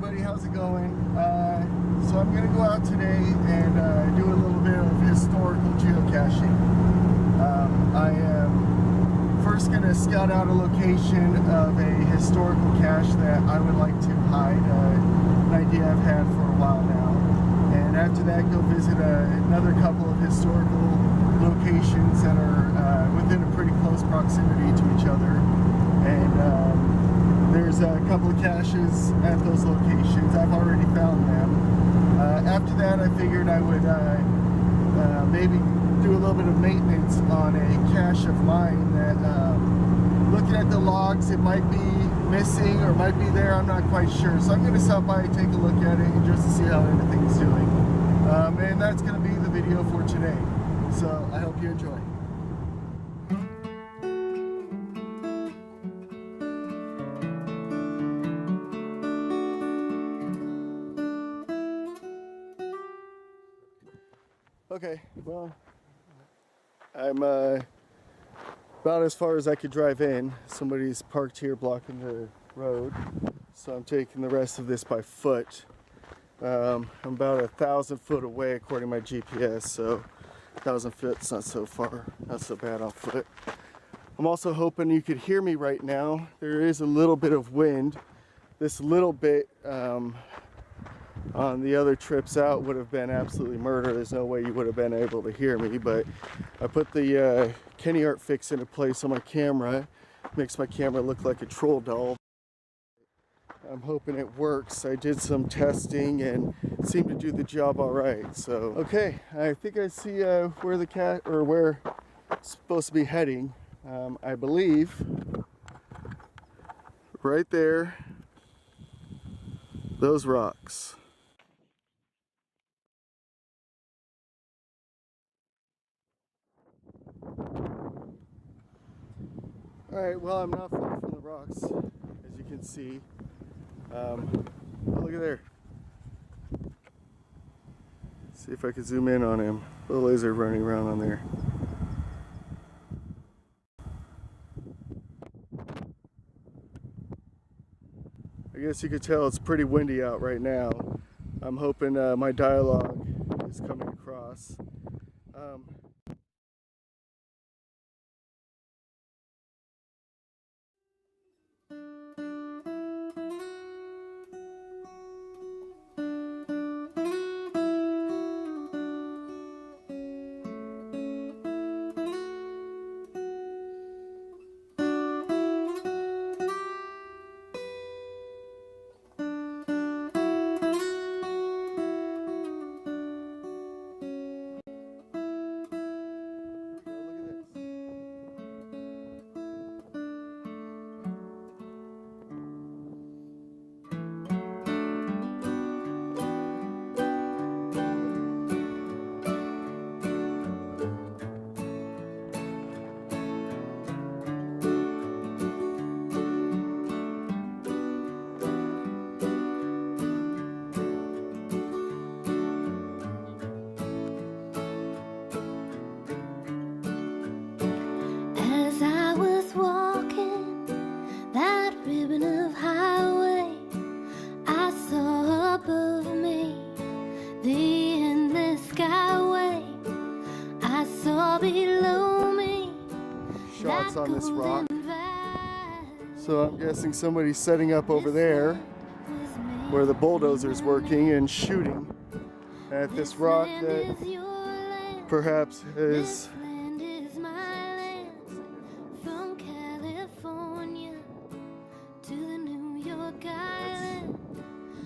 everybody, how's it going? So I'm going to go out today and do a little bit of historical geocaching. I am first going to scout out a location of a historical cache that I would like to hide, an idea I've had for a while now. And after that, go visit another couple of historical locations that are within a pretty close proximity to each other. And there's a couple of caches at those locations. I've already found them. After that, I figured I would maybe do a little bit of maintenance on a cache of mine that, looking at the logs, it might be missing or might be there. I'm not quite sure. So I'm going to stop by and take a look at it just to see how everything's doing. And that's going to be the video for today. So I hope you enjoy. Okay, well, I'm about as far as I could drive in. Somebody's parked here blocking the road, so I'm taking the rest of this by foot. I'm about 1,000 foot away according to my GPS, so 1,000 foot's not so far, not so bad on foot. I'm also hoping you could hear me right now. There is a little bit of wind. This little bit on the other trips out would have been absolutely murder. There's no way you would have been able to hear me, but I put the Kenny Art fix into place on my camera. Makes my camera look like a troll doll. I'm hoping it works. I did some testing and it seemed to do the job all right. So, okay, I think I see where the cat, or where it's supposed to be heading. I believe right there, those rocks. Alright, well, I'm not far from the rocks, as you can see. Oh, look at there. See if I can zoom in on him. The laser running around on there. I guess you could tell it's pretty windy out right now. I'm hoping my dialogue is coming across. Shots on this rock. So I'm guessing somebody's setting up over there where the bulldozer's working and shooting at this rock that perhaps is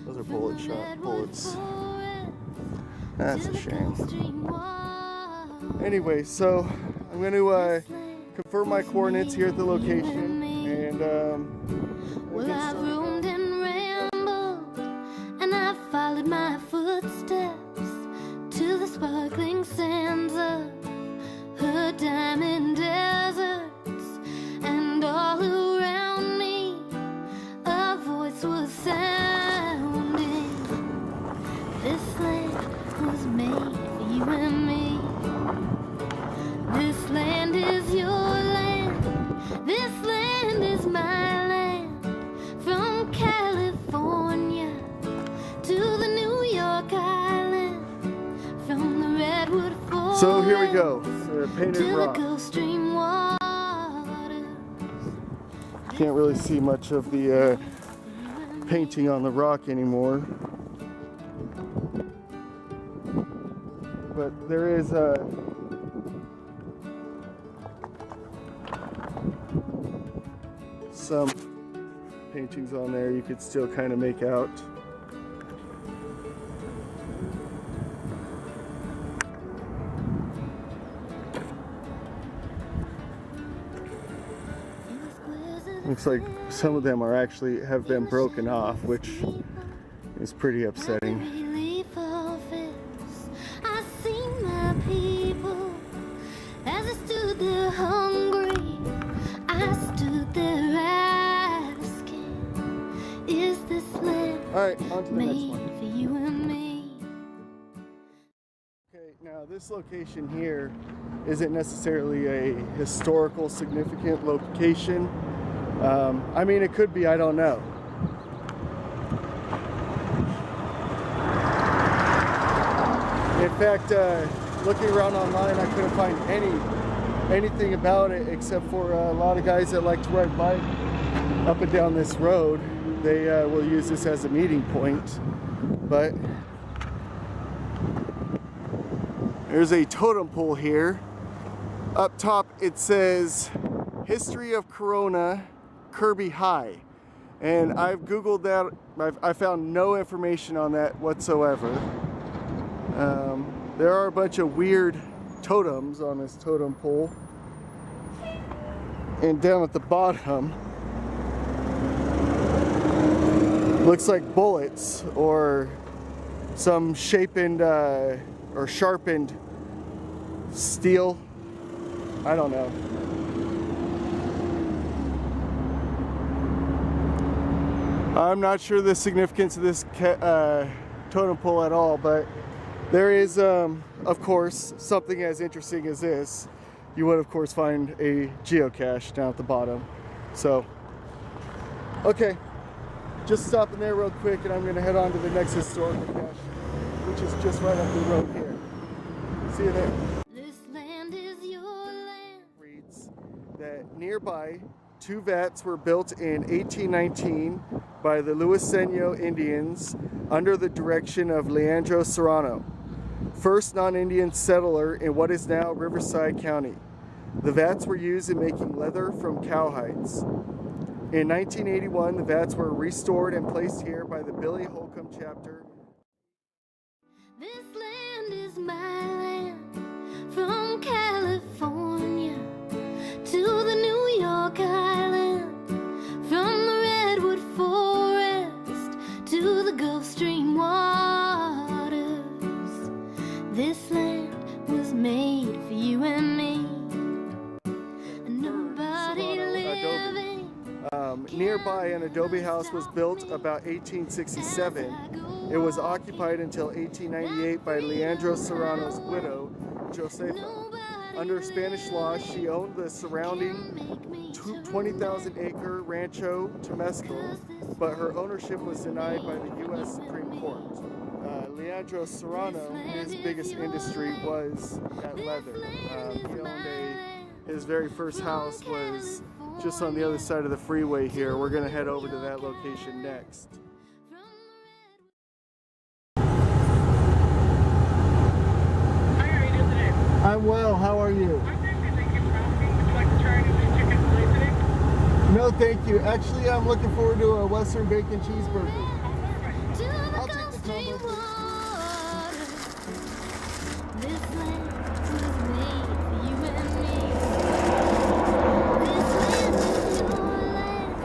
those are bullets. That's a shame. Anyway, so I'm going to confirm my coordinates here at the location, and well, I've roamed and rambled, and I've followed my footsteps to the sparkling sands of her diamond deserts, and all around me a voice was sounding. This land was made for you and me. This land is your land. This land is my land. From California So here we go, painted to the rock. Gulf Stream waters. Can't really see much of the painting on the rock anymore. But there is some paintings on there you could still kind of make out. Looks like some of them are actually have been broken off, which is pretty upsetting. I seen my people as I stood there hungry. I stood there asking, is this land Alright, on to the next made one. for you and me? Okay, now this location here isn't necessarily a historical significant location. I mean, it could be, I don't know. In fact, looking around online, I couldn't find anything about it except for a lot of guys that like to ride bike up and down this road. They will use this as a meeting point. But there's a totem pole here. Up top it says History of Corona, Kirby High, and I've googled that. I found no information on that whatsoever. There are a bunch of weird totems on this totem pole, and down at the bottom looks like bullets or some sharpened steel. I don't know. I'm not sure the significance of this totem pole at all, but there is, of course, something as interesting as this. You would, of course, find a geocache down at the bottom. So, okay, just stopping there real quick, and I'm going to head on to the next historical cache, which is just right up the road here. See you there. This land is your land. Reads that nearby, 2 vats were built in 1819 by the Luiseno Indians under the direction of Leandro Serrano, first non-Indian settler in what is now Riverside County. The vats were used in making leather from cowhides. In 1981, the vats were restored and placed here by the Billy Holcomb chapter. This land is my land, from California to the New York Island, from the Redwood Forest to the Gulf Stream waters. This land was made for you and me, and nobody living. Nearby, an adobe house was built about 1867. It was occupied until 1898 by Leandro Serrano's widow, Josefa. Under Spanish law, she owned the surrounding 20,000-acre Rancho Temescal, but her ownership was denied by the U.S. Supreme Court. Leandro Serrano, his biggest industry was at leather. He owned his very first house was just on the other side of the freeway here. We're going to head over to that location next. I'm well. How are you? I'm good, thank you for asking. Would you like to try anything chicken filet today? No, thank you. Actually, I'm looking forward to a Western bacon cheeseburger. To the I'll Gulf take the Stream combo, please. waters. This land was made for you and me. This land is your land.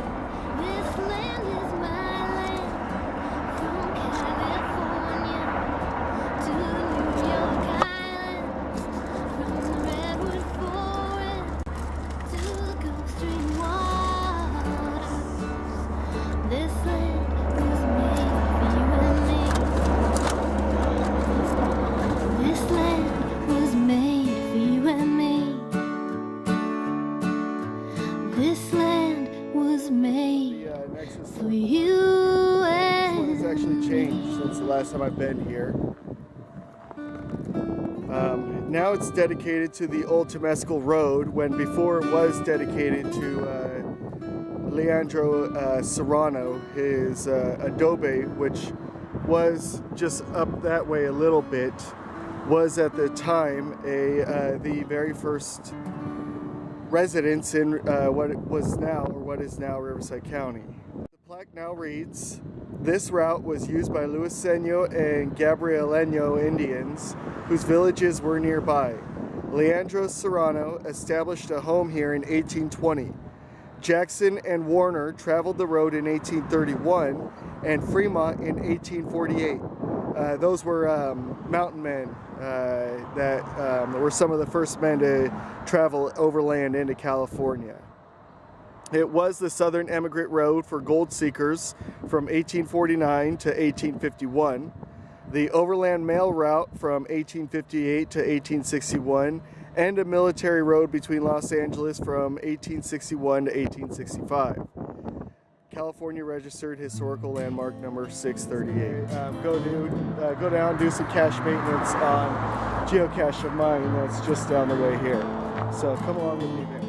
This land is my land. From California to the New York Island, from the Redwood Forest to the Gulf Stream waters. This land was made for you and me. This land was made for you and me. This land was made The next is for you This one has and actually changed since the last time I've been here. Now it's dedicated to the old Temescal Road, when before it was dedicated to Leandro Serrano, his adobe, which was just up that way a little bit, was at the time the very first residence in what is now Riverside County. The plaque now reads, "This route was used by Luiseño and Gabrieleño Indians whose villages were nearby. Leandro Serrano established a home here in 1820. Jackson and Warner traveled the road in 1831 and Fremont in 1848. Those were mountain men that were some of the first men to travel overland into California. It was the southern emigrant road for gold seekers from 1849 to 1851, the overland mail route from 1858 to 1861, and a military road between Los Angeles from 1861 to 1865. California Registered Historical Landmark number 638. Go down, do some cache maintenance on geocache of mine that's just down the way here. So come along with me there.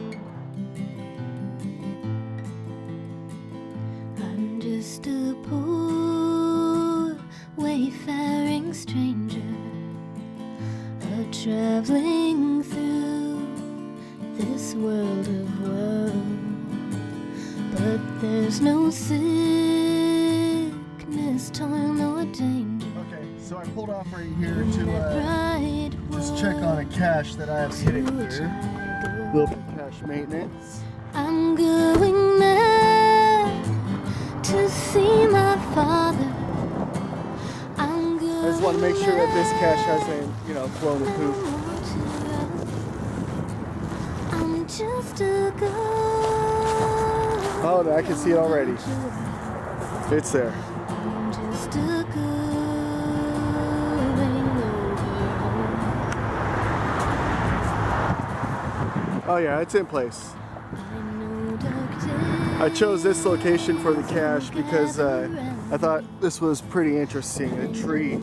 I'm just a poor wayfaring stranger, traveling through this world of woe. But there's no sickness, toil, nor danger. Okay, so I pulled off right here to just check on a cache that I have hidden here. A little bit of cache maintenance. I'm going there to see my father. I just want to make sure that this cache hasn't, flown the coop. I'm just a girl. Oh, no, I can see it already. It's there. I'm just a girl. Oh yeah, it's in place. I chose this location for the cache because I thought this was pretty interesting. A tree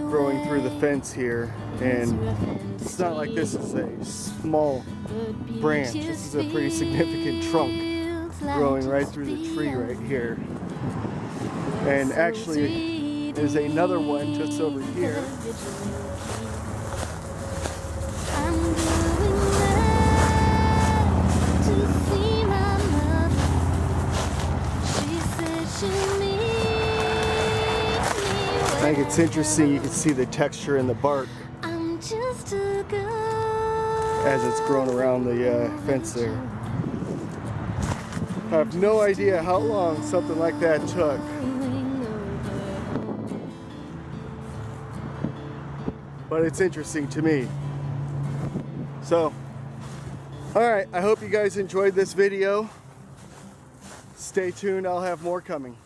growing through the fence here, and it's not like this is a small branch. This is a pretty significant trunk growing right through the tree right here. And actually, there's another one just over here. I think it's interesting, you can see the texture in the bark as it's grown around the fence there. I have no idea how long something like that took. But it's interesting to me. So, alright, I hope you guys enjoyed this video. Stay tuned, I'll have more coming.